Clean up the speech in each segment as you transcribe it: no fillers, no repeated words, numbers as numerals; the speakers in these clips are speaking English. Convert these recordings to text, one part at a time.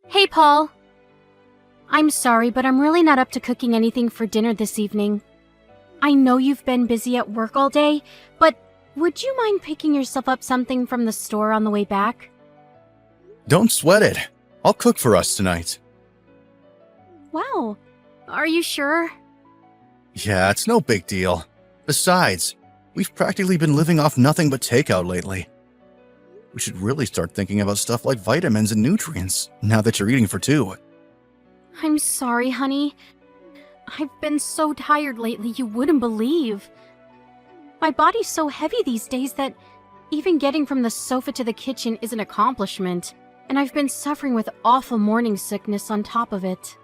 Hey, Paul. I'm sorry, but I'm really not up to cooking anything for dinner this evening. I know you've been busy at work all day, but would you mind picking yourself up something from the store on the way back? Don't sweat it. I'll cook for us tonight. Wow. Are you sure? Yeah, it's no big deal. Besides, we've practically been living off nothing but takeout lately. We should really start thinking about stuff like vitamins and nutrients, now that you're eating for two. I'm sorry, honey. I've been so tired lately you wouldn't believe. My body's so heavy these days that even getting from the sofa to the kitchen is an accomplishment, and I've been suffering with awful morning sickness on top of it.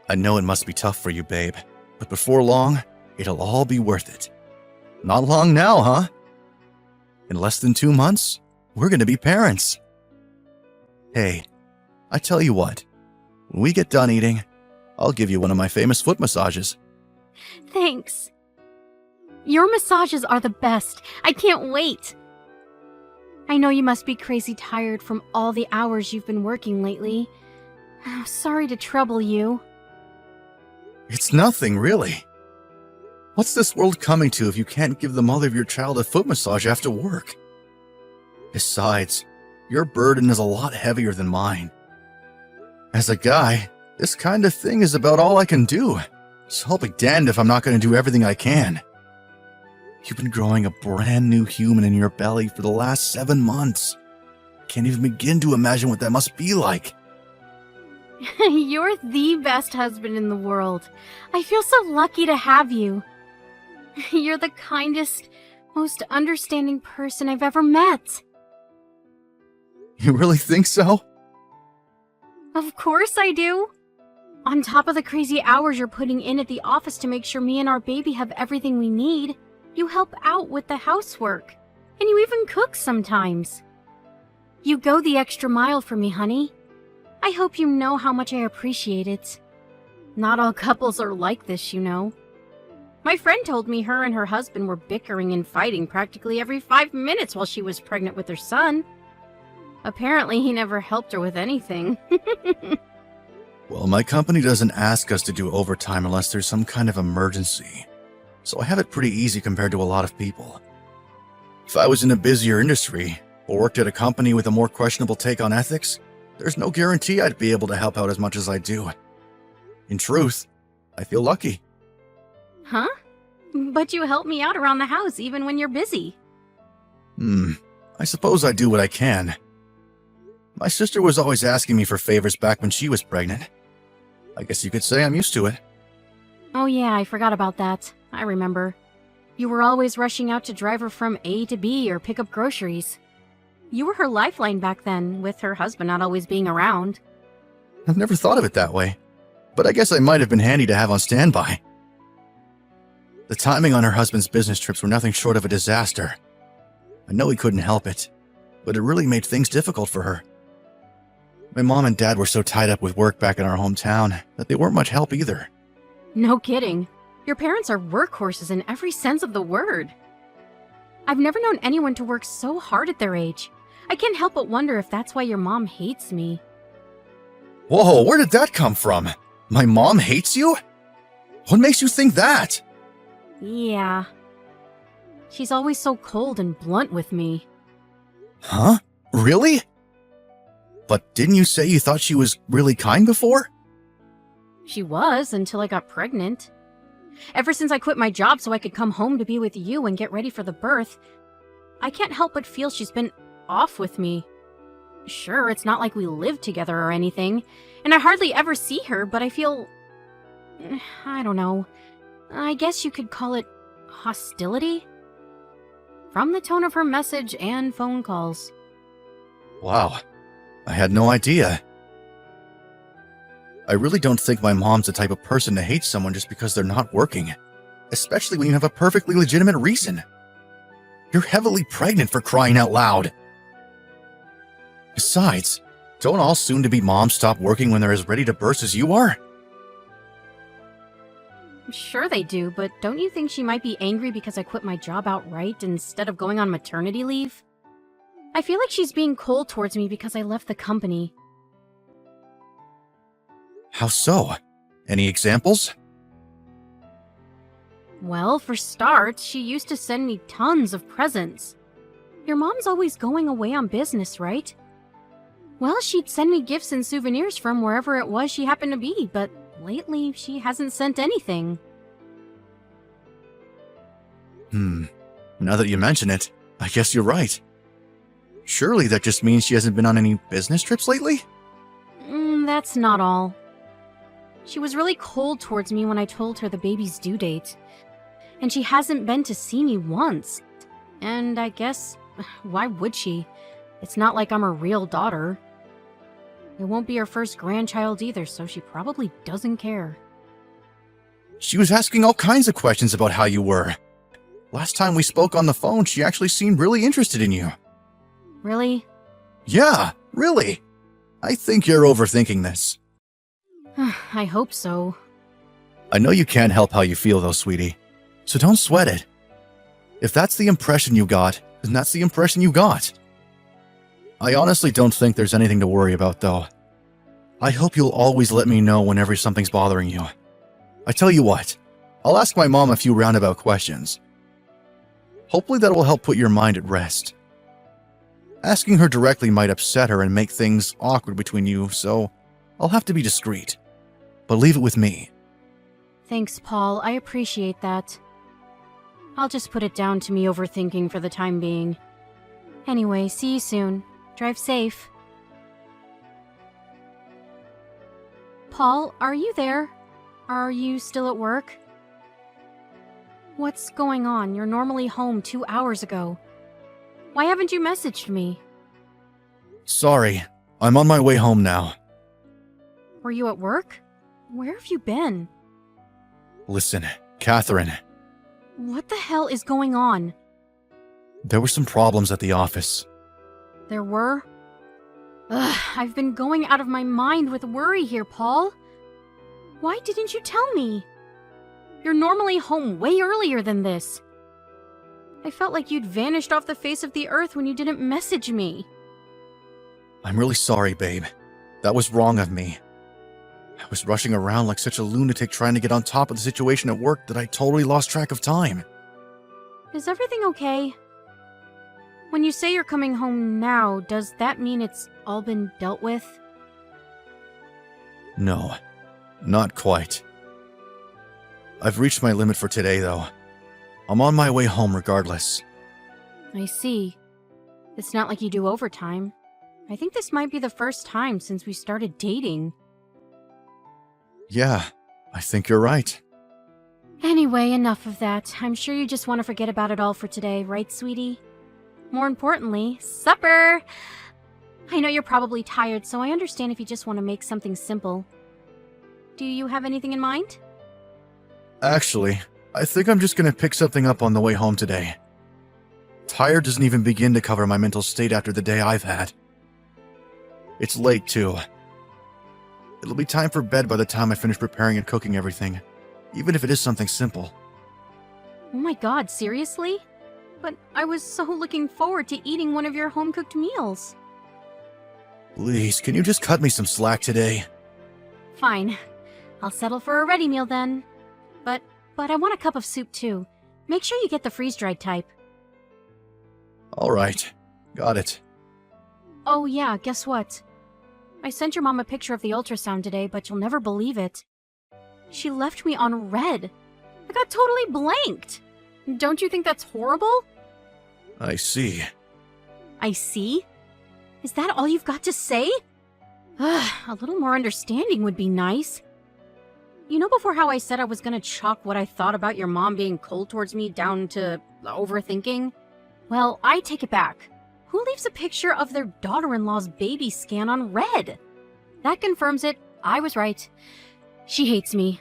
I know it must be tough for you, babe, but before long, it'll all be worth it. Not long now, huh? In less than 2 months, we're gonna be parents. Hey, I tell you what, when we get done eating, I'll give you one of my famous foot massages. Thanks. Your massages are the best. I can't wait. I know you must be crazy tired from all the hours you've been working lately. Sorry to trouble you. It's nothing, really. What's this world coming to if you can't give the mother of your child a foot massage after work? Besides, your burden is a lot heavier than mine. As a guy, this kind of thing is about all I can do, so I'll be damned if I'm not going to do everything I can. You've been growing a brand new human in your belly for the last 7 months. Can't even begin to imagine what that must be like. You're the best husband in the world. I feel so lucky to have you. You're the kindest, most understanding person I've ever met. You really think so? Of course I do. On top of the crazy hours you're putting in at the office to make sure me and our baby have everything we need, you help out with the housework, and you even cook sometimes. You go the extra mile for me, honey. I hope you know how much I appreciate it. Not all couples are like this, you know. My friend told me her and her husband were bickering and fighting practically every 5 minutes while she was pregnant with their son. Apparently, he never helped her with anything. Well, my company doesn't ask us to do overtime unless there's some kind of emergency, so I have it pretty easy compared to a lot of people. If I was in a busier industry, or worked at a company with a more questionable take on ethics, there's no guarantee I'd be able to help out as much as I do. In truth, I feel lucky. Huh? But you help me out around the house even when you're busy. I suppose I do what I can. My sister was always asking me for favors back when she was pregnant. I guess you could say I'm used to it. Oh yeah, I forgot about that. I remember. You were always rushing out to drive her from A to B or pick up groceries. You were her lifeline back then, with her husband not always being around. I've never thought of it that way, but I guess I might have been handy to have on standby. The timing on her husband's business trips were nothing short of a disaster. I know he couldn't help it, but it really made things difficult for her. My mom and dad were so tied up with work back in our hometown that they weren't much help either. No kidding. Your parents are workhorses in every sense of the word. I've never known anyone to work so hard at their age. I can't help but wonder if that's why your mom hates me. Whoa, where did that come from? My mom hates you? What makes you think that? Yeah. She's always so cold and blunt with me. Huh? Really? But didn't you say you thought she was really kind before? She was, until I got pregnant. Ever since I quit my job so I could come home to be with you and get ready for the birth, I can't help but feel she's been off with me. Sure, it's not like we live together or anything, and I hardly ever see her, but I feel... I don't know. I guess you could call it hostility? From the tone of her message and phone calls. Wow, I had no idea. I really don't think my mom's the type of person to hate someone just because they're not working, especially when you have a perfectly legitimate reason. You're heavily pregnant, for crying out loud. Besides, don't all soon-to-be moms stop working when they're as ready to burst as you are? Sure they do, but don't you think she might be angry because I quit my job outright instead of going on maternity leave? I feel like she's being cold towards me because I left the company. How so? Any examples? Well, for starts, she used to send me tons of presents. Your mom's always going away on business, right? Well, she'd send me gifts and souvenirs from wherever it was she happened to be, but lately she hasn't sent anything. Now that you mention it, I guess you're right. Surely that just means she hasn't been on any business trips lately? That's not all. She was really cold towards me when I told her the baby's due date. And she hasn't been to see me once. And I guess, why would she? It's not like I'm her real daughter. It won't be her first grandchild either, so she probably doesn't care. She was asking all kinds of questions about how you were. Last time we spoke on the phone, she actually seemed really interested in you. Really? Yeah, really. I think you're overthinking this. I hope so. I know you can't help how you feel though, sweetie. So don't sweat it. If that's the impression you got, then that's the impression you got. I honestly don't think there's anything to worry about though. I hope you'll always let me know whenever something's bothering you. I tell you what, I'll ask my mom a few roundabout questions. Hopefully that will help put your mind at rest. Asking her directly might upset her and make things awkward between you, so I'll have to be discreet. But leave it with me. Thanks, Paul. I appreciate that. I'll just put it down to me overthinking for the time being. Anyway, see you soon. Drive safe. Paul, are you there? Are you still at work? What's going on? You're normally home 2 hours ago. Why haven't you messaged me? Sorry, I'm on my way home now. Were you at work? Where have you been? Listen, Catherine, What the hell is going on? there were some problems at the office. There were? Ugh, I've been going out of my mind with worry here, Paul. Why didn't you tell me? You're normally home way earlier than this. I felt like you'd vanished off the face of the earth when you didn't message me. I'm really sorry, babe. That was wrong of me. I was rushing around like such a lunatic trying to get on top of the situation at work that I totally lost track of time. Is everything okay? When you say you're coming home now, does that mean it's all been dealt with? No, not quite. I've reached my limit for today, though. I'm on my way home regardless. I see. It's not like you do overtime. I think this might be the first time since we started dating. Yeah, I think you're right. Anyway, enough of that. I'm sure you just want to forget about it all for today, right, sweetie? More importantly, supper! I know you're probably tired, so I understand if you just want to make something simple. Do you have anything in mind? Actually, I think I'm just gonna pick something up on the way home today. Tired doesn't even begin to cover my mental state after the day I've had. It's late, too. It'll be time for bed by the time I finish preparing and cooking everything, even if it is something simple. Oh my god, seriously? But I was so looking forward to eating one of your home-cooked meals. Please, can you just cut me some slack today? Fine. I'll settle for a ready meal then. But I want a cup of soup too. Make sure you get the freeze-dried type. Alright, got it. Oh yeah, guess what? I sent your mom a picture of the ultrasound today, but you'll never believe it. She left me on red. I got totally blanked. Don't you think that's horrible? I see. I see? Is that all you've got to say? Ugh, a little more understanding would be nice. You know before how I said I was gonna chalk what I thought about your mom being cold towards me down to overthinking? Well, I take it back. Who leaves a picture of their daughter-in-law's baby scan on red? That confirms it. I was right. She hates me.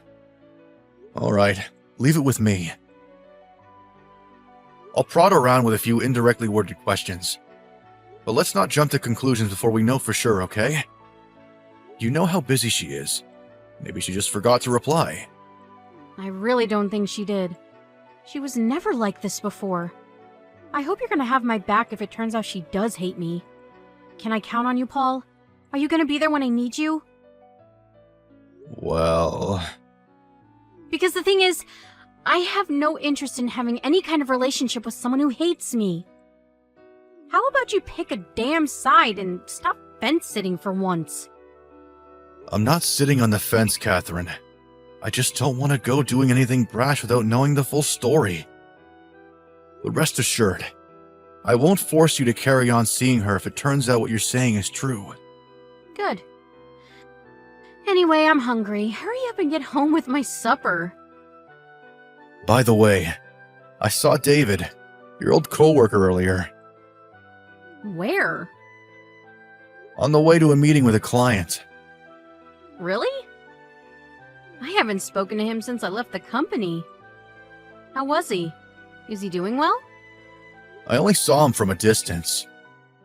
Alright, leave it with me. I'll prod around with a few indirectly worded questions. But let's not jump to conclusions before we know for sure, okay? You know how busy she is. Maybe she just forgot to reply. I really don't think she did. She was never like this before. I hope you're gonna have my back if it turns out she does hate me. Can I count on you, Paul? Are you gonna be there when I need you? Well, Because the thing is, I have no interest in having any kind of relationship with someone who hates me. How about you pick a damn side and stop fence-sitting for once? I'm not sitting on the fence, Catherine. I just don't want to go doing anything brash without knowing the full story. But rest assured, I won't force you to carry on seeing her if it turns out what you're saying is true. Good. Anyway, I'm hungry. Hurry up and get home with my supper. By the way, I saw David, your old coworker, earlier, Where? on the way to a meeting with a client. Really? I haven't spoken to him since I left the company. How was he? Is he doing well? I only saw him from a distance.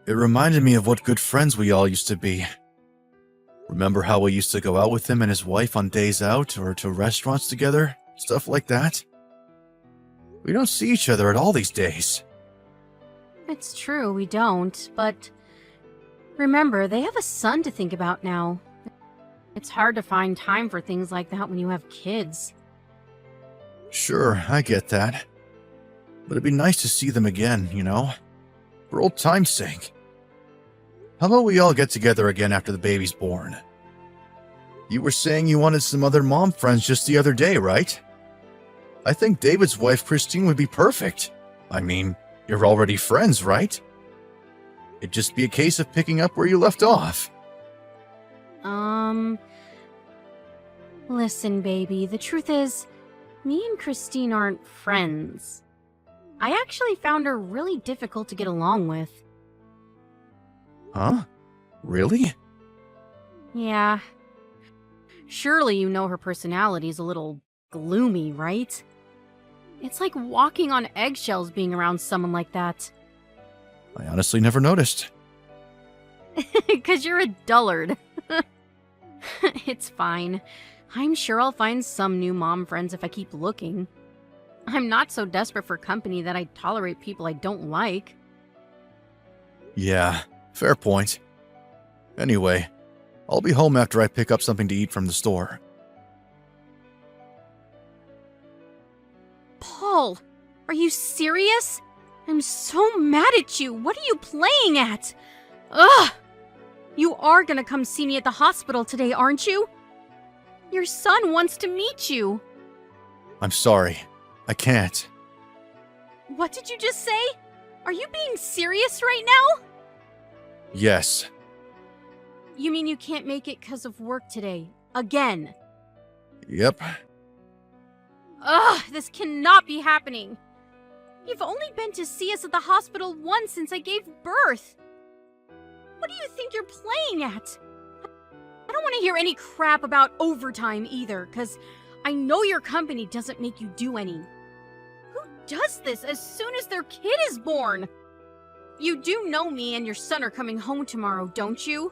It reminded me of what good friends we all used to be. Remember how we used to go out with him and his wife on days out or to restaurants together? Stuff like that? We don't see each other at all these days. It's true, we don't, but remember, they have a son to think about now. It's hard to find time for things like that when you have kids. Sure, I get that. But it'd be nice to see them again, you know? For old time's sake. How about we all get together again after the baby's born? You were saying you wanted some other mom friends just the other day, right? I think David's wife, Christine, would be perfect. I mean, you're already friends, right? It'd just be a case of picking up where you left off. Listen, baby, the truth is, me and Christine aren't friends. I actually found her really difficult to get along with. Huh? Really? Yeah. Surely you know her personality's a little gloomy, right? It's like walking on eggshells being around someone like that. I honestly never noticed. 'Cause you're a dullard. It's fine. I'm sure I'll find some new mom friends if I keep looking. I'm not so desperate for company that I tolerate people I don't like. Yeah, fair point. Anyway, I'll be home after I pick up something to eat from the store. Paul, are you serious? I'm so mad at you. What are you playing at? Ugh! You are gonna come see me at the hospital today, aren't you? Your son wants to meet you. I'm sorry. I can't. What did you just say? Are you being serious right now? Yes. You mean you can't make it because of work today? Again? Yep. Ugh, this cannot be happening. You've only been to see us at the hospital once since I gave birth. What do you think you're playing at? I don't want to hear any crap about overtime either, because I know your company doesn't make you do any. Who does this as soon as their kid is born? You do know me and your son are coming home tomorrow, don't you?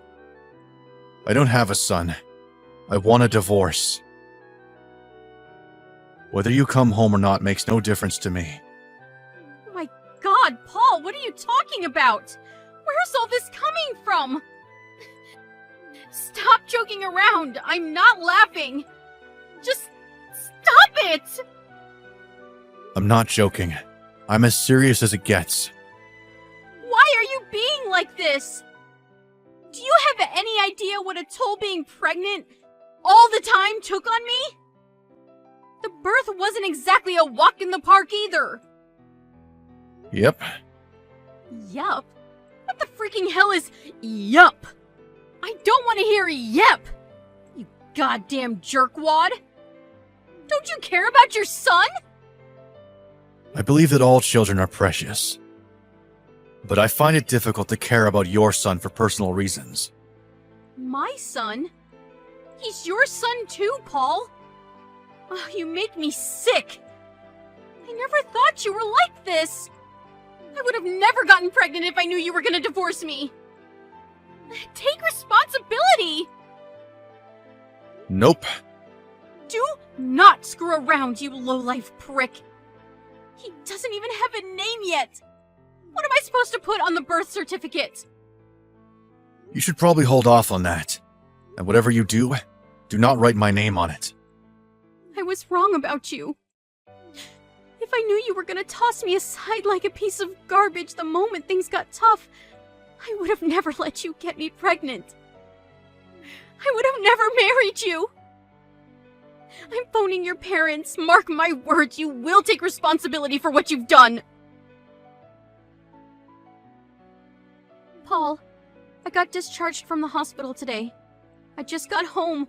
I don't have a son. I want a divorce. Whether you come home or not makes no difference to me. Oh my God, Paul, what are you talking about? Where's all this coming from? Stop joking around. I'm not laughing. Just stop it! I'm not joking. I'm as serious as it gets. Why are you being like this? Do you have any idea what a toll being pregnant all the time took on me? The birth wasn't exactly a walk in the park either. Yep. Yup? What the freaking hell is yup? I don't want to hear yep! You goddamn jerkwad! Don't you care about your son? I believe that all children are precious. But I find it difficult to care about your son for personal reasons. My son? He's your son too, Paul. Oh, you make me sick. I never thought you were like this. I would have never gotten pregnant if I knew you were gonna divorce me. Take responsibility! Nope. Do not screw around, you lowlife prick. He doesn't even have a name yet. What am I supposed to put on the birth certificate? You should probably hold off on that. And whatever you do, Do not write my name on it. I was wrong about you. If I knew you were gonna toss me aside like a piece of garbage the moment things got tough, I would have never let you get me pregnant. I would have never married you. I'm phoning your parents. Mark my words, you will take responsibility for what you've done. Paul, I got discharged from the hospital today. I just got home.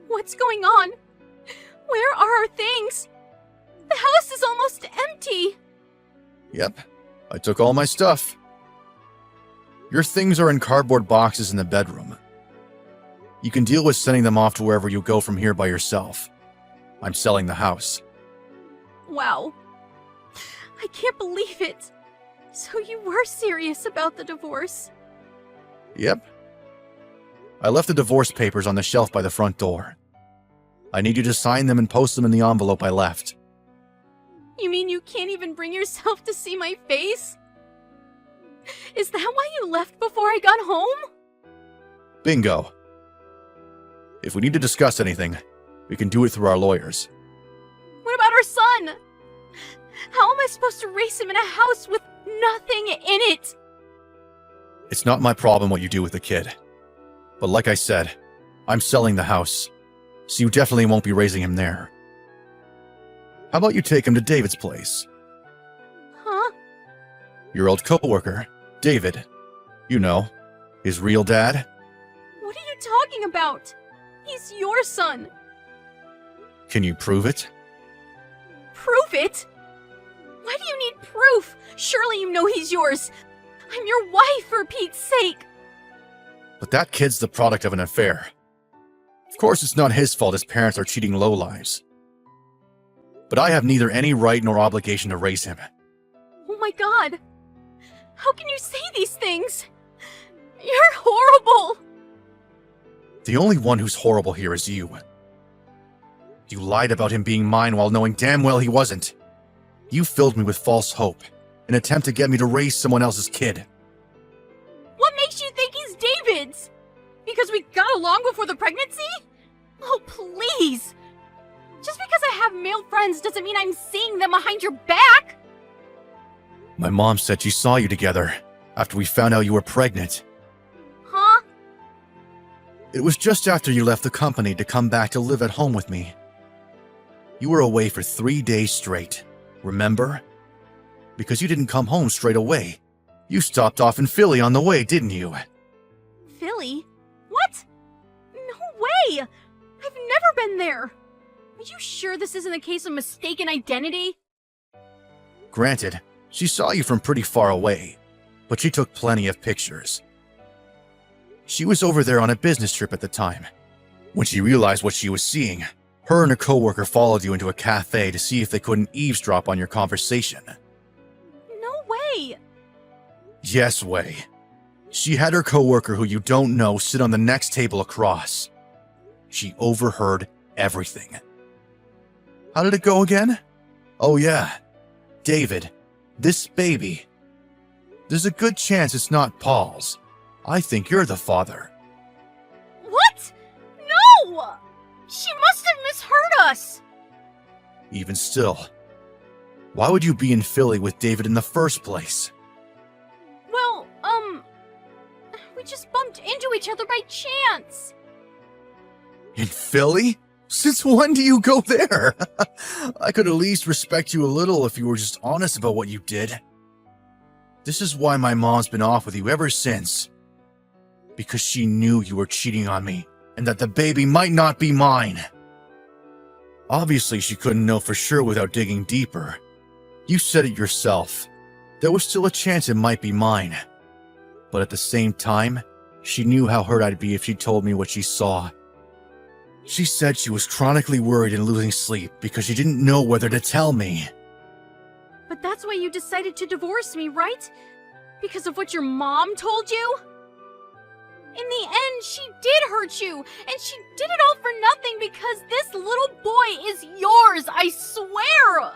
What's going on? Where are our things? The house is almost empty. Yep, I took all my stuff. Your things are in cardboard boxes in the bedroom. You can deal with sending them off to wherever you go from here by yourself. I'm selling the house. Wow. I can't believe it. So you were serious about the divorce? Yep. I left the divorce papers on the shelf by the front door. I need you to sign them and post them in the envelope I left. You mean you can't even bring yourself to see my face? Is that why you left before I got home? Bingo. If we need to discuss anything, we can do it through our lawyers. What about our son? How am I supposed to raise him in a house with nothing in it? It's not my problem what you do with the kid. But like I said, I'm selling the house, so you definitely won't be raising him there. How about you take him to David's place? Huh? Your old coworker, David. You know, his real dad. What are you talking about? He's your son. Can you prove it? Prove it? Why do you need proof? Surely you know he's yours. I'm your wife, for Pete's sake. But that kid's the product of an affair. Of course, it's not his fault his parents are cheating lowlives. But I have neither any right nor obligation to raise him. Oh my god. How can you say these things? You're horrible. The only one who's horrible here is you. You lied about him being mine while knowing damn well he wasn't. You filled me with false hope, an attempt to get me to raise someone else's kid. What makes you think he's David's? Because we got along before the pregnancy? Oh, please. Just because I have male friends doesn't mean I'm seeing them behind your back. My mom said she saw you together after we found out you were pregnant. Huh? It was just after you left the company to come back to live at home with me. You were away for 3 days straight, remember? Because you didn't come home straight away. You stopped off in Philly on the way, didn't you? Philly? What? No way! I've never been there. Are you sure this isn't a case of mistaken identity? Granted, she saw you from pretty far away, but she took plenty of pictures. She was over there on a business trip at the time. When she realized what she was seeing, her and a coworker followed you into a cafe to see if they couldn't eavesdrop on your conversation. No way! Yes way. She had her coworker who you don't know sit on the next table across. She overheard everything. How did it go again? Oh yeah, David, this baby. There's a good chance it's not Paul's. I think you're the father. What? No! She must have misheard us! Even still, why would you be in Philly with David in the first place? Well, we just bumped into each other by chance. In Philly? Since when do you go there? I could at least respect you a little if you were just honest about what you did. This is why my mom's been off with you ever since. Because she knew you were cheating on me, and that the baby might not be mine. Obviously, she couldn't know for sure without digging deeper. You said it yourself. There was still a chance it might be mine. But at the same time, she knew how hurt I'd be if she told me what she saw. She said she was chronically worried and losing sleep because she didn't know whether to tell me. But that's why you decided to divorce me, right? Because of what your mom told you? In the end, she did hurt you, and she did it all for nothing because this little boy is yours, I swear!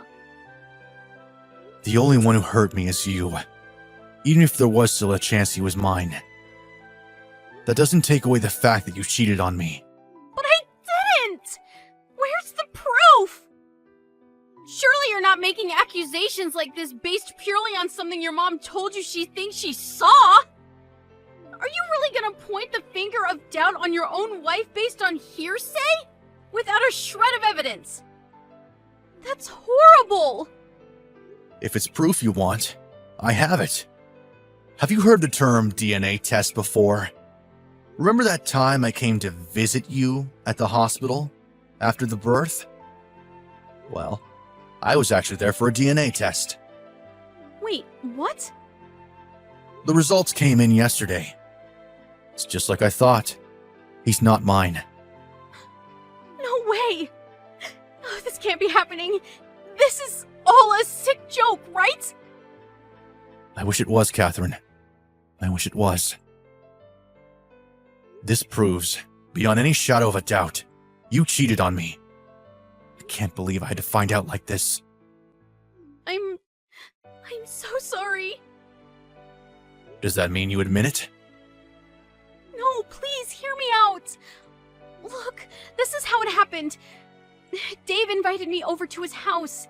The only one who hurt me is you, even if there was still a chance he was mine. That doesn't take away the fact that you cheated on me. But I you're not making accusations like this based purely on something your mom told you she thinks she saw. Are you really gonna point the finger of doubt on your own wife based on hearsay? Without a shred of evidence? That's horrible! If it's proof you want, I have it. Have you heard the term DNA test before? Remember that time I came to visit you at the hospital after the birth? Well, I was actually there for a DNA test. Wait, what? The results came in yesterday. It's just like I thought. He's not mine. No way! Oh, this can't be happening. This is all a sick joke, right? I wish it was, Catherine. I wish it was. This proves, beyond any shadow of a doubt, you cheated on me. I can't believe I had to find out like this. I'm so sorry. Does that mean you admit it? No, please hear me out. Look, this is how it happened. Dave invited me over to his house.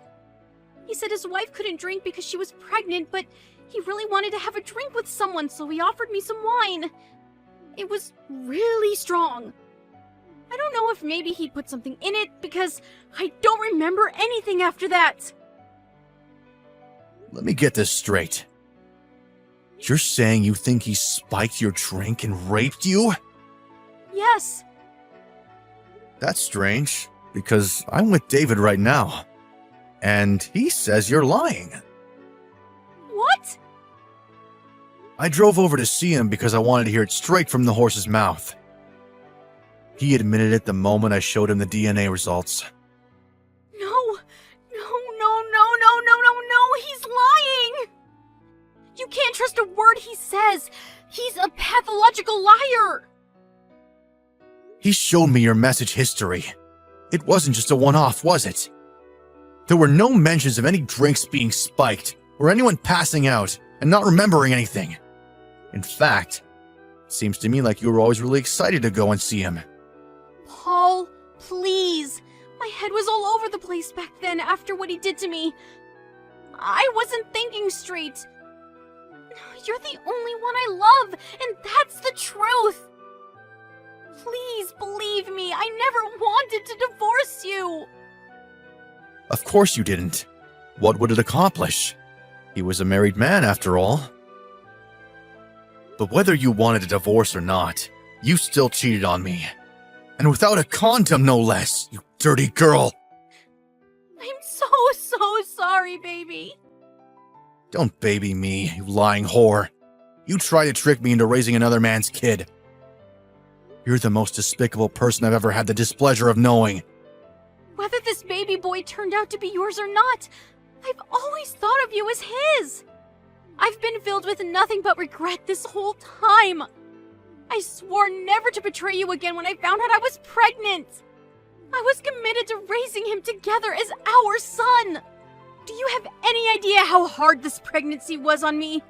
He said his wife couldn't drink because she was pregnant, but he really wanted to have a drink with someone, so he offered me some wine. It was really strong. I don't know if maybe he put something in it, because I don't remember anything after that. Let me get this straight. You're saying you think he spiked your drink and raped you? Yes. That's strange, because I'm with David right now. And he says you're lying. What? I drove over to see him because I wanted to hear it straight from the horse's mouth. He admitted it the moment I showed him the DNA results. No, he's lying! You can't trust a word he says. He's a pathological liar. He showed me your message history. It wasn't just a one-off, was it? There were no mentions of any drinks being spiked or anyone passing out and not remembering anything. In fact, it seems to me like you were always really excited to go and see him. Paul, please. My head was all over the place back then after what he did to me. I wasn't thinking straight. You're the only one I love, and that's the truth. Please believe me, I never wanted to divorce you. Of course you didn't. What would it accomplish? He was a married man after all. But whether you wanted a divorce or not, you still cheated on me. And without a condom, no less, you dirty girl. I'm so sorry, baby. Don't baby me, you lying whore. You tried to trick me into raising another man's kid. You're the most despicable person I've ever had the displeasure of knowing. Whether this baby boy turned out to be yours or not, I've always thought of you as his. I've been filled with nothing but regret this whole time. I swore never to betray you again when I found out I was pregnant. I was committed to raising him together as our son. Do you have any idea how hard this pregnancy was on me?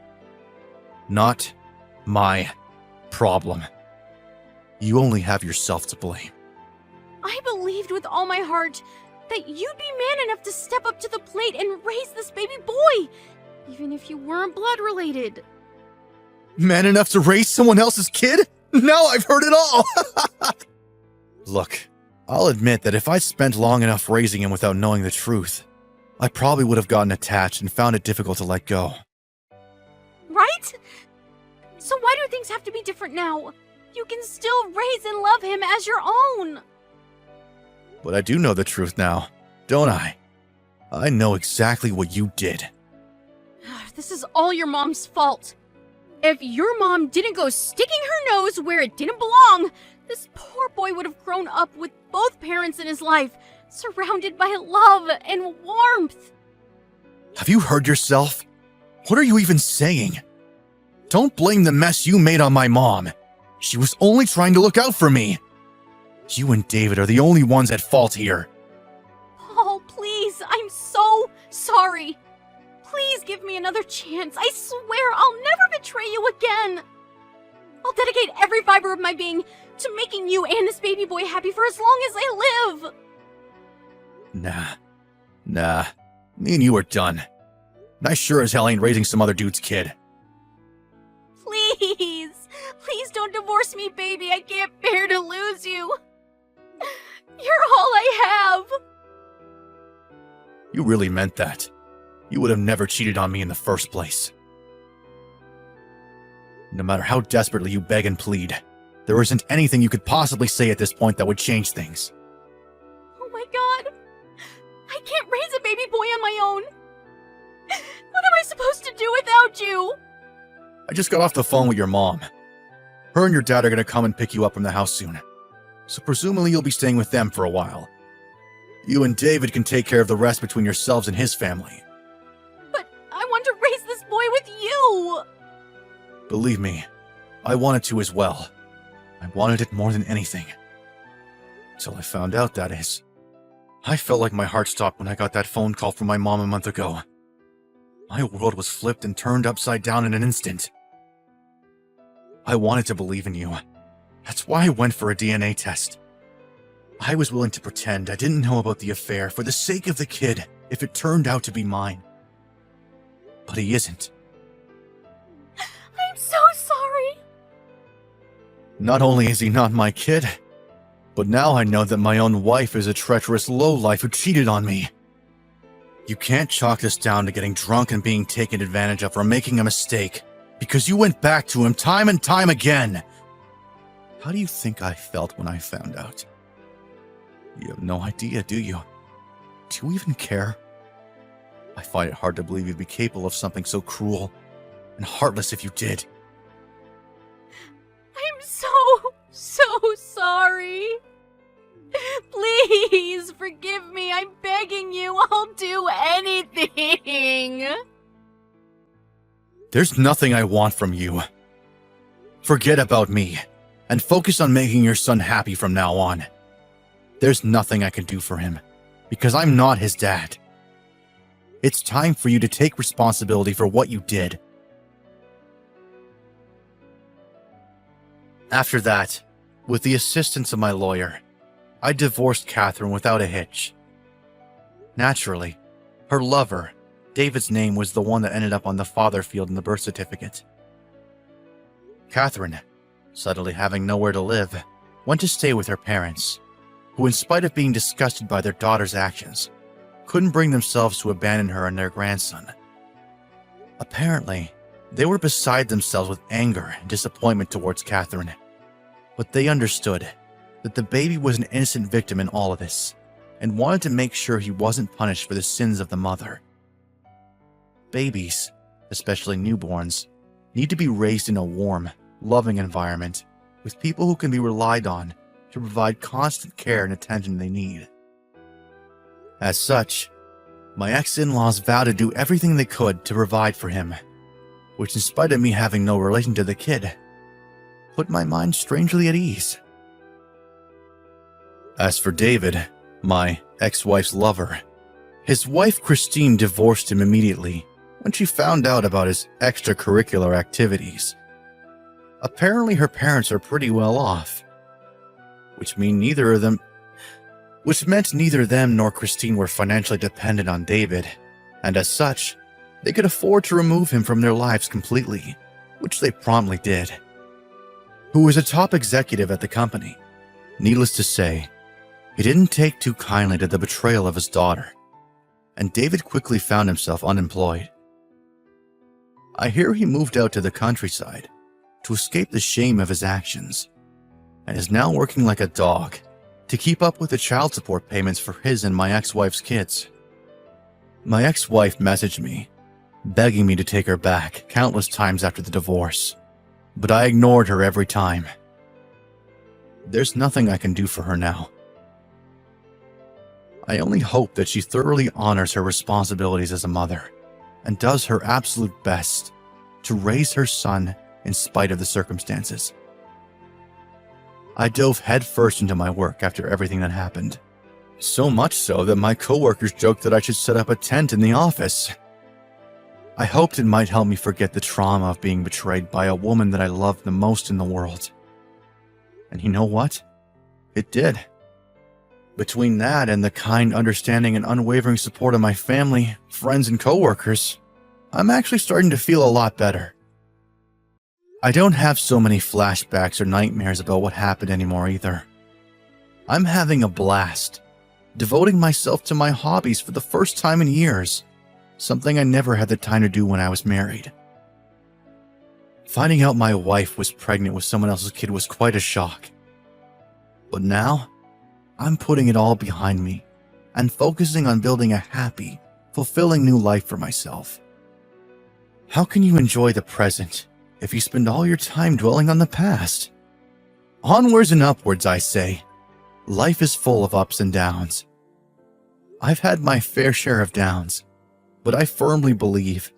Not my problem. You only have yourself to blame. I believed with all my heart that you'd be man enough to step up to the plate and raise this baby boy, even if you weren't blood related. Man enough to raise someone else's kid? Now I've heard it all! Look, I'll admit that if I'd spent long enough raising him without knowing the truth, I probably would have gotten attached and found it difficult to let go. Right? So why do things have to be different now? You can still raise and love him as your own. But I do know the truth now, don't I? I know exactly what you did. This is all your mom's fault. If your mom didn't go sticking her nose where it didn't belong, this poor boy would have grown up with both parents in his life, surrounded by love and warmth. Have you heard yourself? What are you even saying? Don't blame the mess you made on my mom. She was only trying to look out for me. You and David are the only ones at fault here. Paul, please, I'm so sorry. Please give me another chance. I swear I'll never betray you again. I'll dedicate every fiber of my being to making you and this baby boy happy for as long as I live. Nah. Me and you are done. And I sure as hell ain't raising some other dude's kid. Please! Please don't divorce me, baby. I can't bear to lose you. You're all I have. You really meant that. You would have never cheated on me in the first place. No matter how desperately you beg and plead, there isn't anything you could possibly say at this point that would change things. Oh my god. I can't raise a baby boy on my own. What am I supposed to do without you? I just got off the phone with your mom. Her and your dad are going to come and pick you up from the house soon. So presumably you'll be staying with them for a while. You and David can take care of the rest between yourselves and his family. But I want to raise this boy with you! Believe me, I wanted to as well. I wanted it more than anything. Till I found out, that is. I felt like my heart stopped when I got that phone call from my mom a month ago. My world was flipped and turned upside down in an instant. I wanted to believe in you. That's why I went for a DNA test. I was willing to pretend I didn't know about the affair for the sake of the kid if it turned out to be mine. But he isn't. I'm so sorry. Not only is he not my kid, but now I know that my own wife is a treacherous lowlife who cheated on me. You can't chalk this down to getting drunk and being taken advantage of or making a mistake, because you went back to him time and time again. How do you think I felt when I found out? You have no idea, do you? Do you even care? I find it hard to believe you'd be capable of something so cruel and heartless if you did. I'm so sorry. Please forgive me. I'm begging you. I'll do anything. There's nothing I want from you. Forget about me and focus on making your son happy from now on. There's nothing I can do for him because I'm not his dad. It's time for you to take responsibility for what you did. After that, with the assistance of my lawyer, I divorced Catherine without a hitch. Naturally, her lover, David's name was the one that ended up on the father field in the birth certificate. Catherine, suddenly having nowhere to live, went to stay with her parents, who in spite of being disgusted by their daughter's actions, couldn't bring themselves to abandon her and their grandson. Apparently, they were beside themselves with anger and disappointment towards Catherine, but they understood that the baby was an innocent victim in all of this, and wanted to make sure he wasn't punished for the sins of the mother. Babies, especially newborns, need to be raised in a warm, loving environment with people who can be relied on to provide constant care and attention they need. As such, my ex-in-laws vowed to do everything they could to provide for him, which in spite of me having no relation to the kid, put my mind strangely at ease. As for David, my ex-wife's lover, his wife Christine divorced him immediately when she found out about his extracurricular activities. Apparently her parents are pretty well off, which meant neither them nor Christine were financially dependent on David, and as such, they could afford to remove him from their lives completely, which they promptly did. Who was a top executive at the company. Needless to say, he didn't take too kindly to the betrayal of his daughter, and David quickly found himself unemployed. I hear he moved out to the countryside to escape the shame of his actions, and is now working like a dog to keep up with the child support payments for his and my ex-wife's kids. My ex-wife messaged me, begging me to take her back countless times after the divorce, but I ignored her every time. There's nothing I can do for her now. I only hope that she thoroughly honors her responsibilities as a mother and does her absolute best to raise her son in spite of the circumstances. I dove headfirst into my work after everything that happened. So much so that my coworkers joked that I should set up a tent in the office. I hoped it might help me forget the trauma of being betrayed by a woman that I loved the most in the world. And you know what? It did. Between that and the kind understanding and unwavering support of my family, friends, and coworkers, I'm actually starting to feel a lot better. I don't have so many flashbacks or nightmares about what happened anymore either. I'm having a blast, devoting myself to my hobbies for the first time in years, something I never had the time to do when I was married. Finding out my wife was pregnant with someone else's kid was quite a shock. But now, I'm putting it all behind me and focusing on building a happy, fulfilling new life for myself. How can you enjoy the present if you spend all your time dwelling on the past? Onwards and upwards, I say. Life is full of ups and downs. I've had my fair share of downs, but I firmly believe